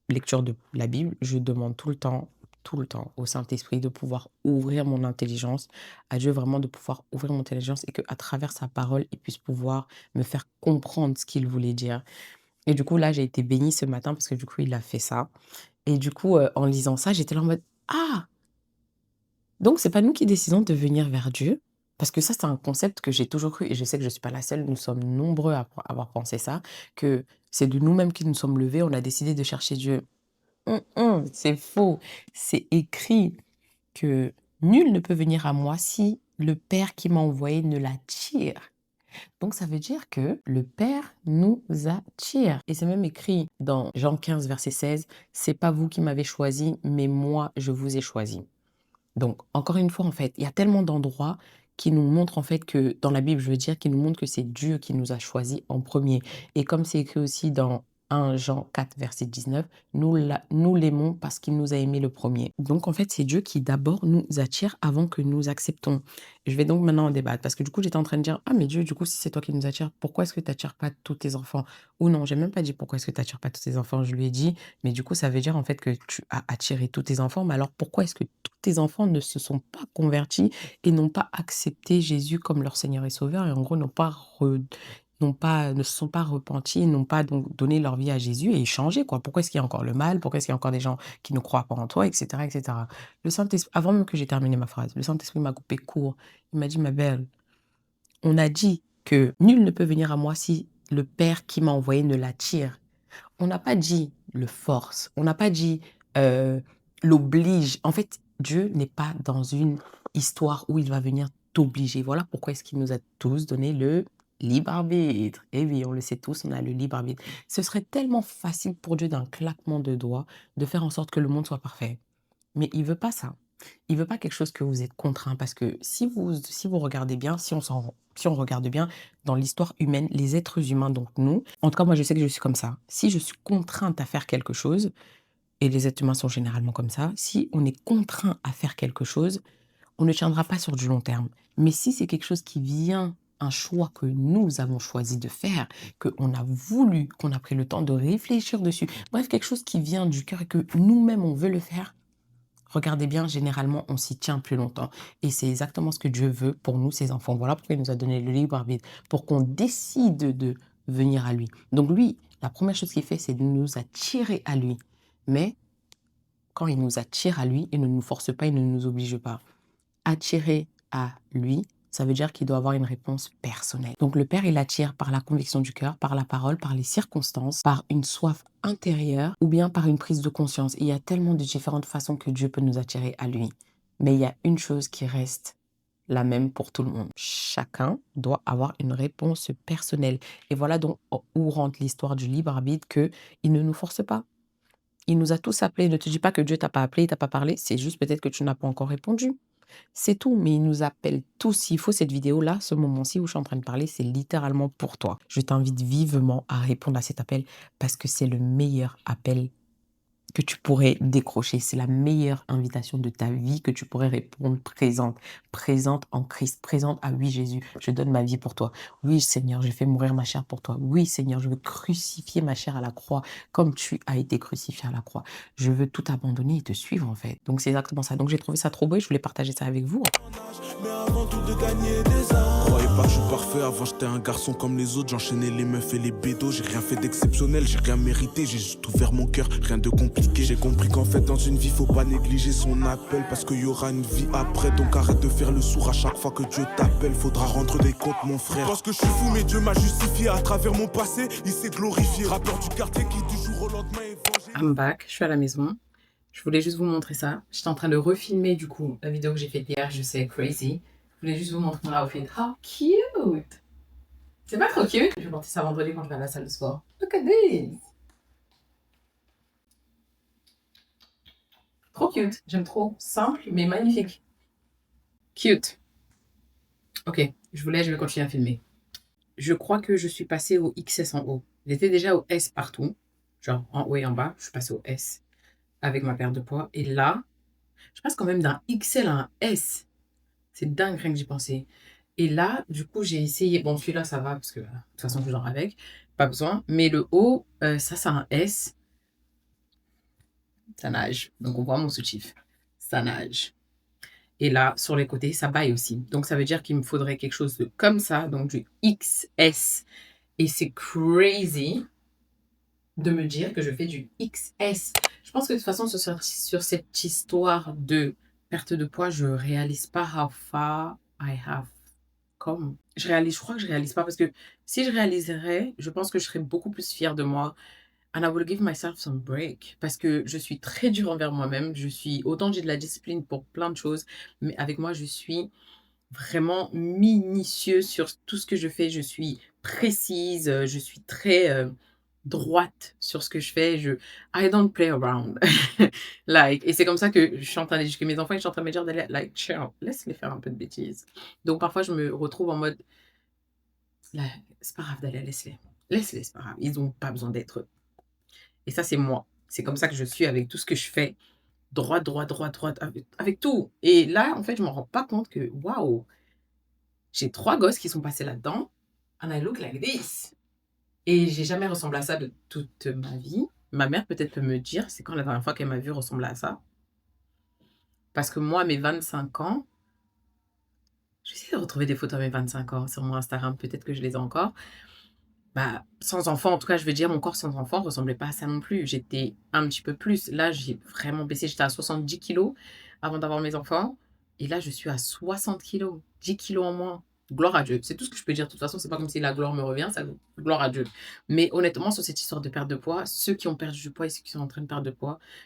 lecture de la Bible, je demande tout le temps au Saint-Esprit de pouvoir ouvrir mon intelligence, à Dieu vraiment de pouvoir ouvrir mon intelligence et qu'à travers sa parole, il puisse pouvoir me faire comprendre ce qu'il voulait dire. Et du coup, là, j'ai été bénie ce matin parce que du coup, il a fait ça. Et du coup, en lisant ça, j'étais là en mode « Ah !» Donc, c'est pas nous qui décidons de venir vers Dieu. Parce que ça, c'est un concept que j'ai toujours cru, et je sais que je ne suis pas la seule, nous sommes nombreux à avoir pensé ça, que c'est de nous-mêmes qui nous sommes levés, on a décidé de chercher Dieu. C'est faux. C'est écrit que nul ne peut venir à moi si le Père qui m'a envoyé ne l'attire. Donc ça veut dire que le Père nous attire. Et c'est même écrit dans Jean 15, verset 16, « C'est pas vous qui m'avez choisi, mais moi je vous ai choisi. » Donc encore une fois, en fait, il y a tellement d'endroits qui nous montrent en fait que, dans la Bible, je veux dire, qui nous montrent que c'est Dieu qui nous a choisis en premier. Et comme c'est écrit aussi dans 1 Jean 4, verset 19, nous l'aimons parce qu'il nous a aimés le premier. Donc en fait, c'est Dieu qui d'abord nous attire avant que nous acceptons. Je vais donc maintenant en débattre parce que du coup, j'étais en train de dire, ah mais Dieu, du coup, si c'est toi qui nous attires, pourquoi est-ce que tu n'attires pas tous tes enfants? Ou non, j'ai même pas dit pourquoi est-ce que tu n'attires pas tous tes enfants, je lui ai dit, mais du coup, ça veut dire en fait que tu as attiré tous tes enfants, mais alors pourquoi est-ce que tous tes enfants ne se sont pas convertis et n'ont pas accepté Jésus comme leur Seigneur et Sauveur et en gros ne se sont pas repentis, n'ont pas donc donné leur vie à Jésus et changé, quoi. Pourquoi est-ce qu'il y a encore le mal? Pourquoi est-ce qu'il y a encore des gens qui ne croient pas en toi, etc., etc. Le Saint-Esprit, avant même que j'ai terminé ma phrase, le Saint-Esprit m'a coupé court. Il m'a dit, ma belle, on a dit que nul ne peut venir à moi si le Père qui m'a envoyé ne l'attire. On n'a pas dit le force, on n'a pas dit l'oblige. En fait, Dieu n'est pas dans une histoire où il va venir t'obliger. Voilà pourquoi est-ce qu'il nous a tous donné le libre arbitre. Et oui, on le sait tous, on a le libre arbitre. Ce serait tellement facile pour Dieu d'un claquement de doigts de faire en sorte que le monde soit parfait. Mais il veut pas ça. Il veut pas quelque chose que vous êtes contraint parce que si vous regardez bien, si on regarde bien dans l'histoire humaine, les êtres humains, donc nous, en tout cas moi je sais que je suis comme ça. Si je suis contrainte à faire quelque chose, et les êtres humains sont généralement comme ça, si on est contraint à faire quelque chose, on ne tiendra pas sur du long terme. Mais si c'est quelque chose qui vient, un choix que nous avons choisi de faire, qu'on a voulu, qu'on a pris le temps de réfléchir dessus, bref, quelque chose qui vient du cœur et que nous-mêmes on veut le faire, regardez bien, généralement, on s'y tient plus longtemps. Et c'est exactement ce que Dieu veut pour nous, ses enfants. Voilà pourquoi il nous a donné le libre arbitre, pour qu'on décide de venir à lui. Donc lui, la première chose qu'il fait, c'est de nous attirer à lui. Mais quand il nous attire à lui, il ne nous force pas, il ne nous oblige pas. Attirer à lui, ça veut dire qu'il doit avoir une réponse personnelle. Donc le Père, il attire par la conviction du cœur, par la parole, par les circonstances, par une soif intérieure ou bien par une prise de conscience. Et il y a tellement de différentes façons que Dieu peut nous attirer à lui. Mais il y a une chose qui reste la même pour tout le monde. Chacun doit avoir une réponse personnelle. Et voilà donc où rentre l'histoire du libre arbitre, qu'il ne nous force pas. Il nous a tous appelés. Ne te dis pas que Dieu t'a pas appelé, il t'a pas parlé. C'est juste peut-être que tu n'as pas encore répondu. C'est tout, mais il nous appelle tous. S'il faut, cette vidéo-là, ce moment-ci où je suis en train de parler, c'est littéralement pour toi. Je t'invite vivement à répondre à cet appel parce que c'est le meilleur appel que tu pourrais décrocher. C'est la meilleure invitation de ta vie que tu pourrais répondre présente. Présente en Christ. Présente à oui Jésus, je donne ma vie pour toi. Oui Seigneur, je fais mourir ma chair pour toi. Oui Seigneur, je veux crucifier ma chair à la croix comme tu as été crucifié à la croix. Je veux tout abandonner et te suivre en fait. Donc c'est exactement ça. Donc j'ai trouvé ça trop beau et je voulais partager ça avec vous. Mais avant tout de gagner des âmes. Croyez pas que je suis parfait, avant j'étais un garçon comme les autres. J'enchaînais les meufs et les bédos. J'ai rien fait d'exceptionnel, j'ai rien mérité. J'ai juste ouvert mon cœur, rien de compliqué. J'ai compris qu'en fait dans une vie faut pas négliger son appel. Parce qu'il y aura une vie après. Donc arrête de faire le sourd à chaque fois que Dieu t'appelle. Faudra rendre des comptes mon frère. Parce que je suis fou mais Dieu m'a justifié. À travers mon passé, il s'est glorifié. Rappeur du quartier qui du jour au lendemain est vengé. I'm back, je suis à la maison. Je voulais juste vous montrer ça. J'étais en train de refilmer du coup la vidéo que j'ai faite hier, je sais, crazy. Je voulais juste vous montrer mon outfit. How cute! C'est pas trop cute? Je vais porter ça vendredi quand je vais à la salle de sport. Look at this! Trop cute. J'aime trop. Simple, mais magnifique. Cute. Ok, je vais continuer à filmer. Je crois que je suis passée au XS en haut. J'étais déjà au S partout. Genre en haut et en bas. Je suis passée au S avec ma perte de poids. Et là, je passe quand même d'un XL à un S. C'est dingue rien que j'y pensais. Et là, du coup, j'ai essayé. Bon, celui-là, ça va parce que de toute façon, je dors avec. Pas besoin. Mais le haut, ça, c'est un S. Ça nage. Donc, on voit mon soutif. Ça nage. Et là, sur les côtés, ça baille aussi. Donc, ça veut dire qu'il me faudrait quelque chose de comme ça. Donc, du XS. Et c'est crazy de me dire que je fais du XS. Je pense que de toute façon, sur cette histoire de perte de poids, je réalise pas how far I have come. Je crois que je réalise pas parce que si je réaliserais, je pense que je serais beaucoup plus fière de moi. And I will give myself some break. Parce que je suis très dure envers moi-même. Autant j'ai de la discipline pour plein de choses, mais avec moi, je suis vraiment minutieuse sur tout ce que je fais. Je suis précise, je suis très droite sur ce que je fais. I don't play around. Et c'est comme ça que je suis en train d'éduquer mes enfants et je suis en train de me dire d'aller, chill, laisse-les faire un peu de bêtises. Donc parfois, je me retrouve en mode, c'est pas grave d'aller, laisse-les, c'est pas grave. Ils n'ont pas besoin d'être. Et ça, c'est moi. C'est comme ça que je suis avec tout ce que je fais. Droite, avec tout. Et là, en fait, je ne me rends pas compte que, waouh, j'ai 3 gosses qui sont passés là-dedans. And I look like this. Et j'ai jamais ressemblé à ça de toute ma vie. Ma mère peut-être peut me dire, c'est quand la dernière fois qu'elle m'a vu ressembler à ça. Parce que moi, à mes 25 ans, je vais essayer de retrouver des photos à mes 25 ans sur mon Instagram. Peut-être que je les ai encore. Sans enfant, en tout cas, je veux dire, mon corps sans enfant ne ressemblait pas à ça non plus. J'étais un petit peu plus. Là, j'ai vraiment baissé. J'étais à 70 kilos avant d'avoir mes enfants. Et là, je suis à 60 kilos. 10 kilos en moins. Gloire à Dieu. C'est tout ce que je peux dire. De toute façon, c'est pas comme si la gloire me revient. Ça, gloire à Dieu. Mais honnêtement, sur cette histoire de perte de poids, ceux qui ont perdu du poids et ceux qui sont en train de perdre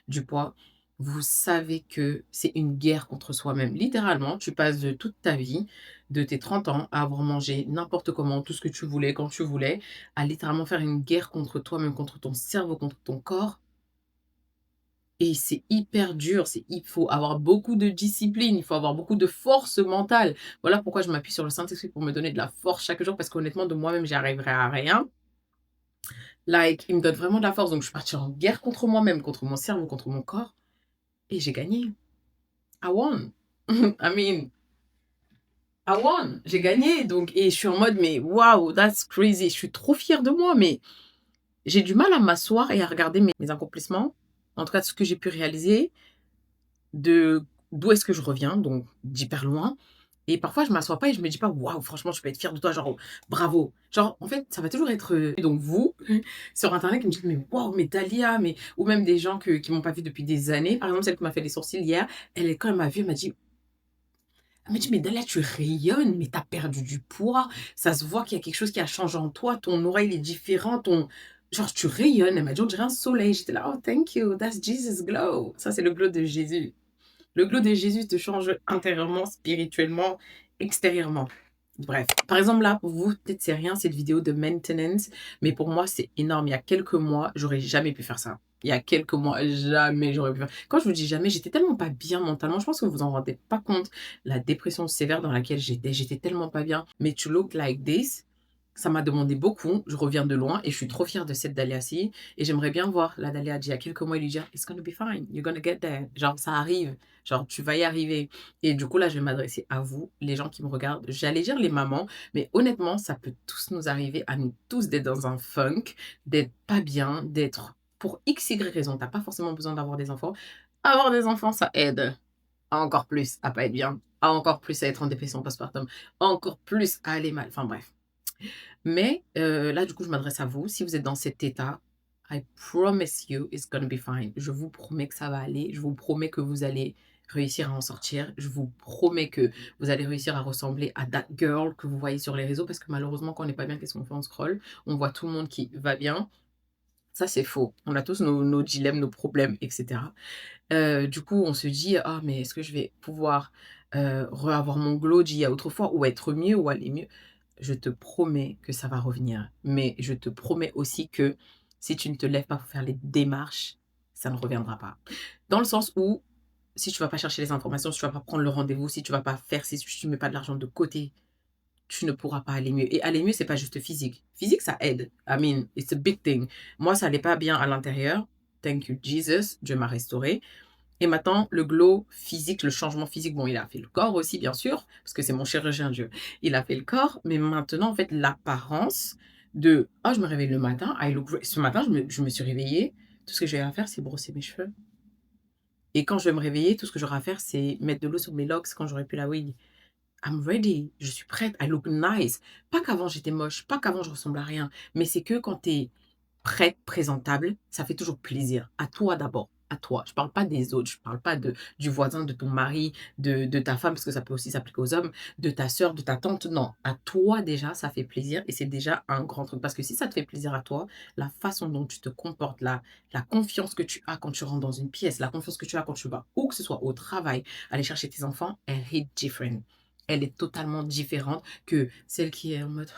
du poids, vous savez que c'est une guerre contre soi-même. Littéralement, tu passes de toute ta vie, de tes 30 ans, à avoir mangé n'importe comment, tout ce que tu voulais, quand tu voulais, à littéralement faire une guerre contre toi-même, contre ton cerveau, contre ton corps. Et c'est hyper dur, il faut avoir beaucoup de discipline, il faut avoir beaucoup de force mentale. Voilà pourquoi je m'appuie sur le Saint-Esprit pour me donner de la force chaque jour, parce qu'honnêtement, de moi-même, j'y arriverai à rien. Like, il me donne vraiment de la force. Donc, je suis partie en guerre contre moi-même, contre mon cerveau, contre mon corps. Et j'ai gagné. I won. I mean, I won. J'ai gagné. Donc, et je suis en mode, mais wow, that's crazy. Je suis trop fière de moi, mais j'ai du mal à m'asseoir et à regarder mes accomplissements. En tout cas, ce que j'ai pu réaliser, d'où est-ce que je reviens, donc d'hyper loin. Et parfois, je m'assois pas et je me dis pas: «Waouh, franchement, je peux être fière de toi», genre, bravo. Genre, en fait, ça va toujours être, donc vous, sur internet qui me dites: «Mais waouh, mais Dahlia», mais ou même des gens qui m'ont pas vue depuis des années. Par exemple, celle qui m'a fait les sourcils hier, quand elle m'a vue, elle m'a dit: «Mais Dahlia, tu rayonnes, mais tu as perdu du poids. Ça se voit qu'il y a quelque chose qui a changé en toi. Ton aura, il est différent, genre, tu rayonnes». Elle m'a dit: «On dirait un soleil». J'étais là: «Oh, thank you, that's Jesus glow». Ça, c'est le glow de Jésus. Le glow de Jésus te change intérieurement, spirituellement, extérieurement. Bref. Par exemple, là, pour vous, peut-être c'est rien, cette vidéo de maintenance, mais pour moi, c'est énorme. Il y a quelques mois, j'aurais jamais pu faire ça. Il y a quelques mois, jamais j'aurais pu faire. Quand je vous dis jamais, j'étais tellement pas bien mentalement. Je pense que vous vous en rendez pas compte. La dépression sévère dans laquelle j'étais tellement pas bien. Mais to look like this, ça m'a demandé beaucoup. Je reviens de loin et je suis trop fière de cette Dahlia-ci. Et j'aimerais bien voir la Dahlia d'il y a quelques mois et lui dire: It's gonna be fine, you're gonna get there. Genre, ça arrive. Genre, tu vas y arriver. Et du coup, là, je vais m'adresser à vous, les gens qui me regardent. J'allais dire les mamans, mais honnêtement, ça peut tous nous arriver, à nous tous, d'être dans un funk, d'être pas bien, d'être pour X, Y raison. T'as pas forcément besoin d'avoir des enfants. Avoir des enfants, ça aide encore plus à pas être bien, encore plus à être en dépression postpartum, encore plus à aller mal. Enfin bref. Mais là, du coup, je m'adresse à vous. Si vous êtes dans cet état, I promise you it's gonna be fine. Je vous promets que ça va aller. Je vous promets que vous allez réussir à en sortir. Je vous promets que vous allez réussir à ressembler à that girl que vous voyez sur les réseaux. Parce que malheureusement, quand on n'est pas bien, qu'est-ce qu'on fait? On scroll. On voit tout le monde qui va bien. Ça, c'est faux. On a tous nos dilemmes, nos problèmes, etc. Du coup, on se dit: «Ah, mais est-ce que je vais pouvoir avoir mon glow d'il y a autrefois ou être mieux ou aller mieux?» Je te promets que ça va revenir. Mais je te promets aussi que si tu ne te lèves pas pour faire les démarches, ça ne reviendra pas. Dans le sens où, si tu vas pas chercher les informations, si tu vas pas prendre le rendez-vous, si tu vas pas faire, si tu mets pas de l'argent de côté, tu ne pourras pas aller mieux. Et aller mieux, c'est pas juste physique. Physique, ça aide. I mean, it's a big thing. Moi, ça allait pas bien à l'intérieur. Thank you, Jesus. Dieu m'a restauré. Et maintenant, le glow physique, le changement physique, bon, il a fait le corps aussi, bien sûr, parce que c'est mon chirurgien Dieu. Il a fait le corps, mais maintenant, en fait, l'apparence de « Oh, je me réveille le matin, I look great ». Ce matin, je me suis réveillée. Tout ce que j'ai à faire, c'est brosser mes cheveux. Et quand je vais me réveiller, tout ce que j'aurai à faire, c'est mettre de l'eau sur mes locks quand j'aurai plus la wig. I'm ready. Je suis prête. I look nice. Pas qu'avant, j'étais moche. Pas qu'avant, je ressemble à rien. Mais c'est que quand tu es prête, présentable, ça fait toujours plaisir. À toi d'abord. À toi. Je parle pas des autres. Je parle pas du voisin, de ton mari, de ta femme, parce que ça peut aussi s'appliquer aux hommes, de ta sœur, de ta tante. Non. À toi, déjà, ça fait plaisir. Et c'est déjà un grand truc. Parce que si ça te fait plaisir à toi, la façon dont tu te comportes, la confiance que tu as quand tu rentres dans une pièce, la confiance que tu as quand tu vas, où que ce soit au travail, aller chercher tes enfants, elle hit different. Elle est totalement différente que celle qui est en mode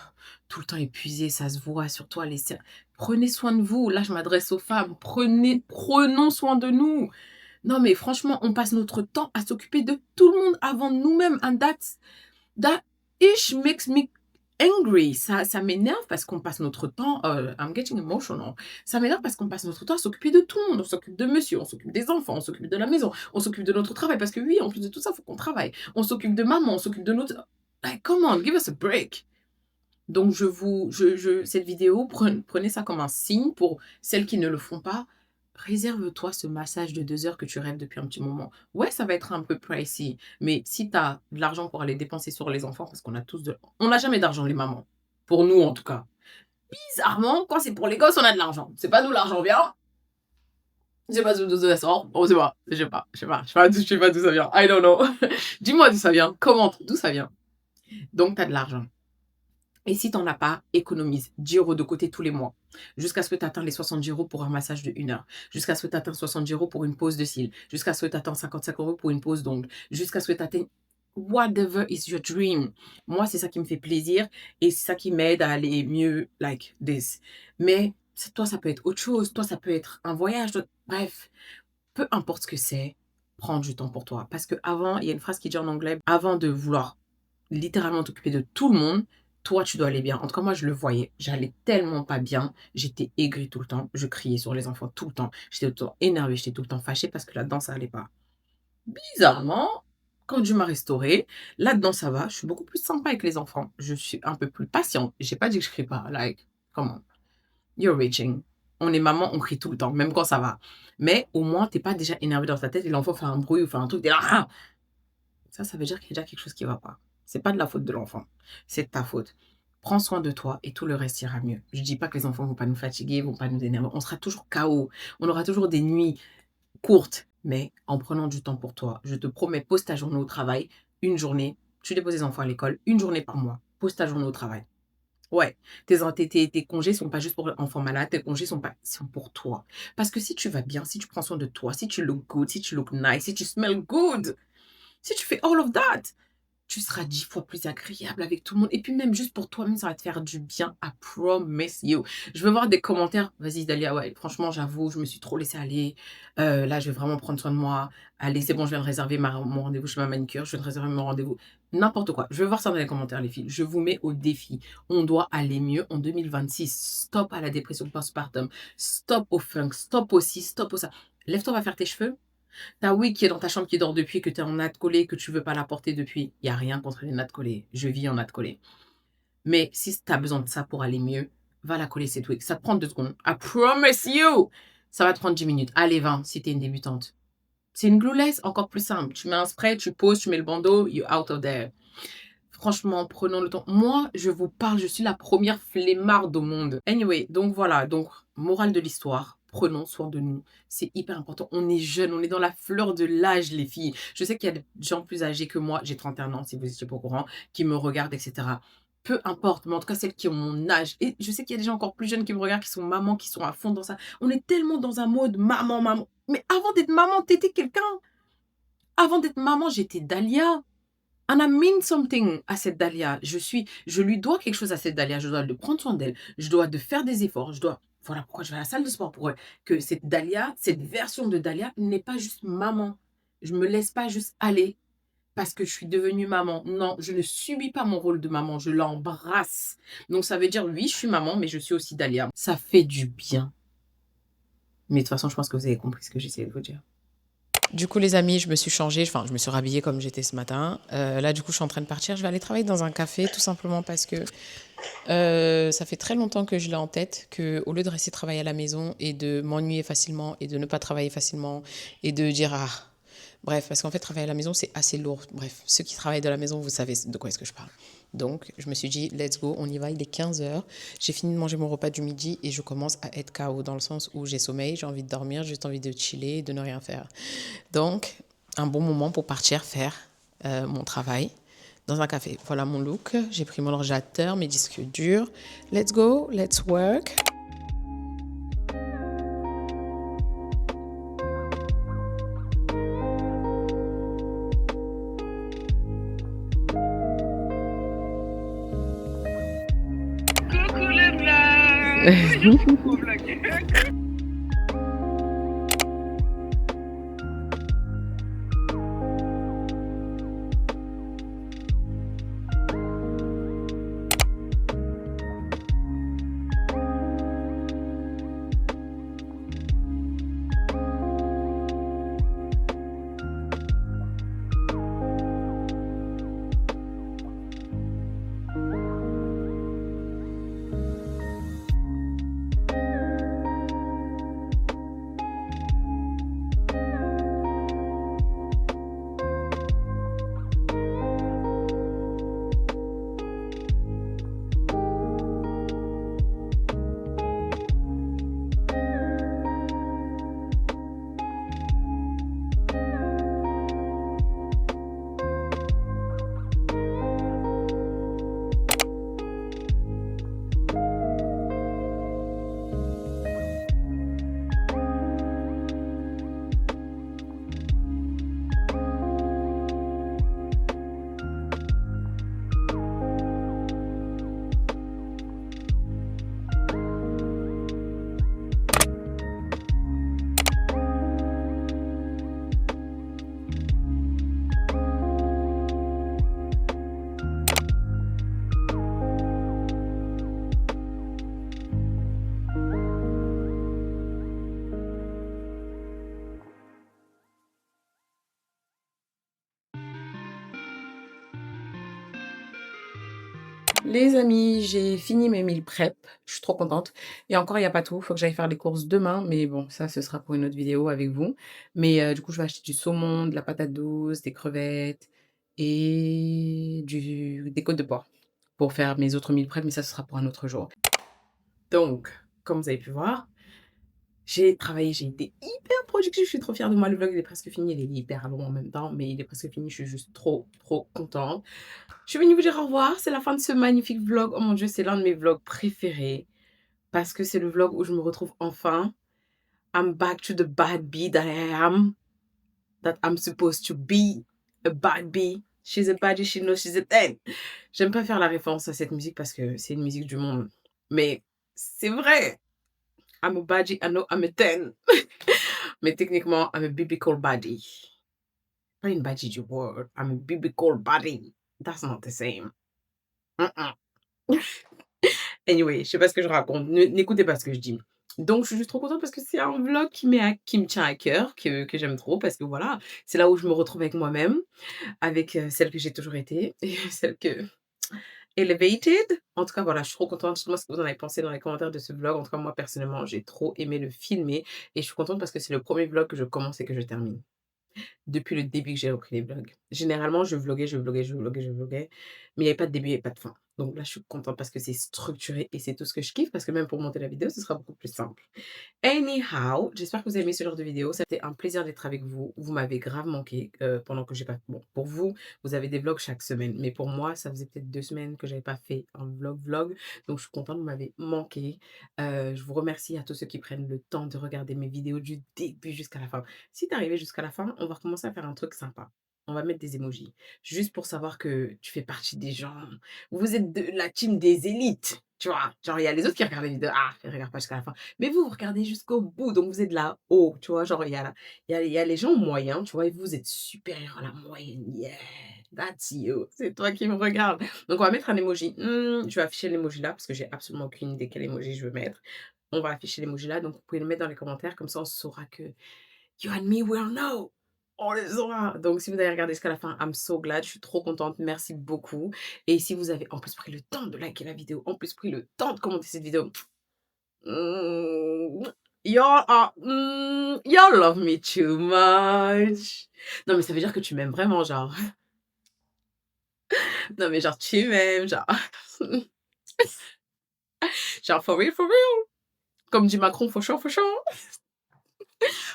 tout le temps épuisée, ça se voit sur toi. Prenez soin de vous. Là, je m'adresse aux femmes. Prenons soin de nous. Non, mais franchement, on passe notre temps à s'occuper de tout le monde avant nous-mêmes. And that ish makes me angry. Ça m'énerve parce qu'on passe notre temps, I'm getting emotional. Ça m'énerve parce qu'on passe notre temps à s'occuper de tout le monde. On s'occupe de monsieur, on s'occupe des enfants, on s'occupe de la maison, on s'occupe de notre travail. Parce que oui, en plus de tout ça, il faut qu'on travaille. On s'occupe de maman, on s'occupe de notre... Like, come on, give us a break. Donc, cette vidéo, prenez ça comme un signe pour celles qui ne le font pas. Réserve-toi ce massage de 2 heures que tu rêves depuis un petit moment. Ouais, ça va être un peu pricey, mais si tu as de l'argent pour aller dépenser sur les enfants, parce qu'on a tous on n'a jamais d'argent, les mamans. Pour nous, en tout cas. Bizarrement, quand c'est pour les gosses, on a de l'argent. C'est pas d'où l'argent vient. Je sais pas d'où ça sort. On sait pas. Je sais pas d'où ça vient. I don't know. Dis-moi d'où ça vient. Commente d'où ça vient. Donc, tu as de l'argent. Et si tu n'en as pas, économise 10 € de côté tous les mois. Jusqu'à ce que tu atteignes les 70 € pour un massage de 1 heure. Jusqu'à ce que tu atteignes 70 € pour une pose de cils. Jusqu'à ce que tu atteignes 55 € pour une pose d'ongles. Jusqu'à ce que tu atteignes whatever is your dream. Moi, c'est ça qui me fait plaisir et c'est ça qui m'aide à aller mieux like this. Mais toi, ça peut être autre chose. Toi, ça peut être un voyage. Bref, peu importe ce que c'est, prends du temps pour toi. Parce qu'avant, il y a une phrase qui dit en anglais, avant de vouloir littéralement t'occuper de tout le monde, toi, tu dois aller bien. En tout cas, moi, je le voyais. J'allais tellement pas bien. J'étais aigrie tout le temps. Je criais sur les enfants tout le temps. J'étais tout le temps énervée. J'étais tout le temps fâchée parce que là-dedans, ça allait pas. Bizarrement, quand Dieu m'a restaurée, là-dedans, ça va. Je suis beaucoup plus sympa avec les enfants. Je suis un peu plus patiente. J'ai pas dit que je crie pas. Like, come on. You're reaching. On est maman, on crie tout le temps, même quand ça va. Mais au moins, t'es pas déjà énervé dans ta tête et l'enfant fait un bruit ou fait un truc. T'es là, ah. Ça veut dire qu'il y a déjà quelque chose qui va pas. C'est pas de la faute de l'enfant. C'est de ta faute. Prends soin de toi et tout le reste ira mieux. Je dis pas que les enfants vont pas nous fatiguer, vont pas nous énerver. On sera toujours KO. On aura toujours des nuits courtes. Mais en prenant du temps pour toi, je te promets, pose ta journée au travail. Une journée, tu déposes les enfants à l'école. Une journée par mois. Pose ta journée au travail. Ouais, tes congés sont pas juste pour enfants malades, tes congés sont pour toi. Parce que si tu vas bien, si tu prends soin de toi, si tu look good, si tu look nice, si tu smell good, si tu fais all of that, tu seras 10 fois plus agréable avec tout le monde. Et puis même juste pour toi-même, ça va te faire du bien. I promise you. Je veux voir des commentaires. Vas-y, Dalia, ouais, franchement, j'avoue, je me suis trop laissée aller. Là, je vais vraiment prendre soin de moi. Allez, c'est bon, je viens de réserver mon rendez-vous chez ma manicure. Je viens de réserver mon rendez-vous. N'importe quoi. Je veux voir ça dans les commentaires, les filles. Je vous mets au défi. On doit aller mieux en 2026. Stop à la dépression postpartum. Stop au funk. Stop au ci, stop au ça. Lève-toi, va faire tes cheveux. Ta wig qui est dans ta chambre qui dort depuis, que tu es en natte collée, que tu veux pas la porter depuis. Il n'y a rien contre les nattes collées. Je vis en natte collée. Mais si tu as besoin de ça pour aller mieux, va la coller cette wig. Ça te prend 2 secondes. I promise you! Ça va te prendre 10 minutes. Allez, 20 si tu es une débutante. C'est une glueless, encore plus simple. Tu mets un spray, tu poses, tu mets le bandeau, you're out of there. Franchement, prenons le temps. Moi, je vous parle, je suis la première flemmarde au monde. Anyway, donc voilà. Donc, morale de l'histoire. Prenons soin de nous. C'est hyper important. On est jeunes, on est dans la fleur de l'âge, les filles. Je sais qu'il y a des gens plus âgés que moi. J'ai 31 ans, si vous étiez pas au courant, qui me regardent, etc. Peu importe, mais en tout cas, celles qui ont mon âge. Et je sais qu'il y a des gens encore plus jeunes qui me regardent, qui sont mamans, qui sont à fond dans ça. On est tellement dans un mode maman, maman. Mais avant d'être maman, t'étais quelqu'un. Avant d'être maman, j'étais Dalia. And I mean something à cette Dalia. Je lui dois quelque chose à cette Dalia. Je dois de prendre soin d'elle. Je dois de faire des efforts. Voilà pourquoi je vais à la salle de sport pour que cette Dalia, cette version de Dalia n'est pas juste maman. Je me laisse pas juste aller parce que je suis devenue maman. Non, je ne subis pas mon rôle de maman. Je l'embrasse. Donc ça veut dire, oui, je suis maman, mais je suis aussi Dalia. Ça fait du bien. Mais de toute façon, je pense que vous avez compris ce que j'essayais de vous dire. Du coup, les amis, je me suis changée, enfin, je me suis rhabillée comme j'étais ce matin. Là, du coup, je suis en train de partir. Je vais aller travailler dans un café, tout simplement parce que ça fait très longtemps que je l'ai en tête, qu'au lieu de rester travailler à la maison et de m'ennuyer facilement et de ne pas travailler facilement et de dire, ah, bref, parce qu'en fait, travailler à la maison, c'est assez lourd. Bref, ceux qui travaillent de la maison, vous savez de quoi est-ce que je parle. Donc, je me suis dit, let's go, on y va, il est 15h. J'ai fini de manger mon repas du midi et je commence à être KO dans le sens où j'ai sommeil, j'ai envie de dormir, j'ai juste envie de chiller, de ne rien faire. Donc, un bon moment pour partir faire mon travail dans un café. Voilà mon look. J'ai pris mon ordinateur, mes disques durs. Let's go, let's work. Coucou les blagues. Je suis trop blaguée. Les amis, j'ai fini mes meal prep, je suis trop contente et encore il y a pas tout, il faut que j'aille faire les courses demain, mais bon ça ce sera pour une autre vidéo avec vous. Mais du coup je vais acheter du saumon, de la patate douce, des crevettes et des côtes de porc pour faire mes autres meal prep, mais ça ce sera pour un autre jour. Donc, comme vous avez pu voir, j'ai travaillé, j'ai été hyper productive, je suis trop fière de moi. Le vlog il est presque fini, il est hyper long en même temps, mais il est presque fini, je suis juste trop contente. Je suis venue vous dire au revoir, c'est la fin de ce magnifique vlog. Oh mon Dieu, c'est l'un de mes vlogs préférés parce que c'est le vlog où je me retrouve enfin. I'm back to the bad bee that I am, that I'm supposed to be, a bad bee. She's a baddie, she knows she's a 10. J'aime pas faire la référence à cette musique parce que c'est une musique du monde, mais c'est vrai. I'm a baddie, I know I'm a 10. Mais techniquement, I'm a biblical baddie. Pas une baddie du word, I'm a biblical baddie. That's not the same. Mm-mm. Anyway, je sais pas ce que je raconte, n'écoutez pas ce que je dis. Donc je suis juste trop contente parce que c'est un vlog qui me tient à cœur, que j'aime trop parce que voilà, c'est là où je me retrouve avec moi-même, avec, celle que j'ai toujours été et celle que elevated. En tout cas voilà, je suis trop contente. Dites-moi ce que vous en avez pensé dans les commentaires de ce vlog. En tout cas moi personnellement, j'ai trop aimé le filmer et je suis contente parce que c'est le premier vlog que je commence et que je termine. Depuis le début que j'ai repris les vlogs. Généralement, je vloguais, mais il y avait pas de début, il y avait pas de fin. Donc là, je suis contente parce que c'est structuré et c'est tout ce que je kiffe parce que même pour monter la vidéo, ce sera beaucoup plus simple. Anyhow, j'espère que vous avez aimé ce genre de vidéo. C'était un plaisir d'être avec vous. Vous m'avez grave manqué pendant que j'ai pas. Bon, pour vous, vous avez des vlogs chaque semaine, mais pour moi, ça faisait peut-être 2 semaines que j'avais pas fait un vlog. Donc je suis contente, vous m'avez manqué. Je vous remercie à tous ceux qui prennent le temps de regarder mes vidéos du début jusqu'à la fin. Si tu es arrivé jusqu'à la fin, on va recommencer à faire un truc sympa. On va mettre des emojis, juste pour savoir que tu fais partie des gens. Vous êtes de la team des élites, tu vois? Genre, il y a les autres qui regardent les vidéos, ah, ils regardent pas jusqu'à la fin. Mais vous, vous regardez jusqu'au bout, donc vous êtes là-haut, tu vois? Genre, il y a les gens moyens, tu vois? Et vous êtes supérieur à la moyenne. Yeah, that's you. C'est toi qui me regardes. Donc, on va mettre un emoji. Je vais afficher l'emoji là, parce que j'ai absolument aucune idée quel emoji je veux mettre. On va afficher l'emoji là, donc vous pouvez le mettre dans les commentaires, comme ça on saura que you and me will know. On les aura. Donc, si vous avez regardé jusqu'à la fin, I'm so glad. Je suis trop contente. Merci beaucoup. Et si vous avez en plus pris le temps de liker la vidéo, en plus pris le temps de commenter cette vidéo, y'all love me too much. Non, mais ça veut dire que tu m'aimes vraiment, genre. Non, mais genre, tu m'aimes, genre. Genre, for real, for real. Comme dit Macron, for sure, for sure.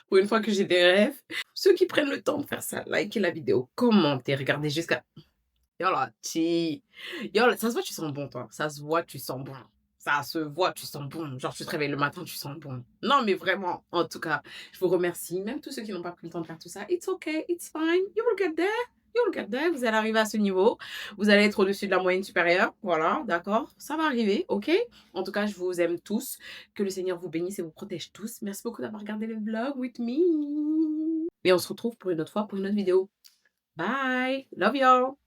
Pour une fois que j'ai des rêves. Ceux qui prennent le temps de faire ça, liker la vidéo, commenter, regardez jusqu'à... Yo là, ça se voit, tu sens bon, toi. Ça se voit, tu sens bon. Ça se voit, tu sens bon. Genre, tu te réveilles le matin, tu sens bon. Non, mais vraiment, en tout cas, je vous remercie. Même tous ceux qui n'ont pas pris le temps de faire tout ça. It's okay, it's fine. You will get there. You will get there. Vous allez arriver à ce niveau. Vous allez être au-dessus de la moyenne supérieure. Voilà, d'accord. Ça va arriver, ok? En tout cas, je vous aime tous. Que le Seigneur vous bénisse et vous protège tous. Merci beaucoup d'avoir regardé le vlog with me. Et on se retrouve pour une autre fois, pour une autre vidéo. Bye. Love y'all.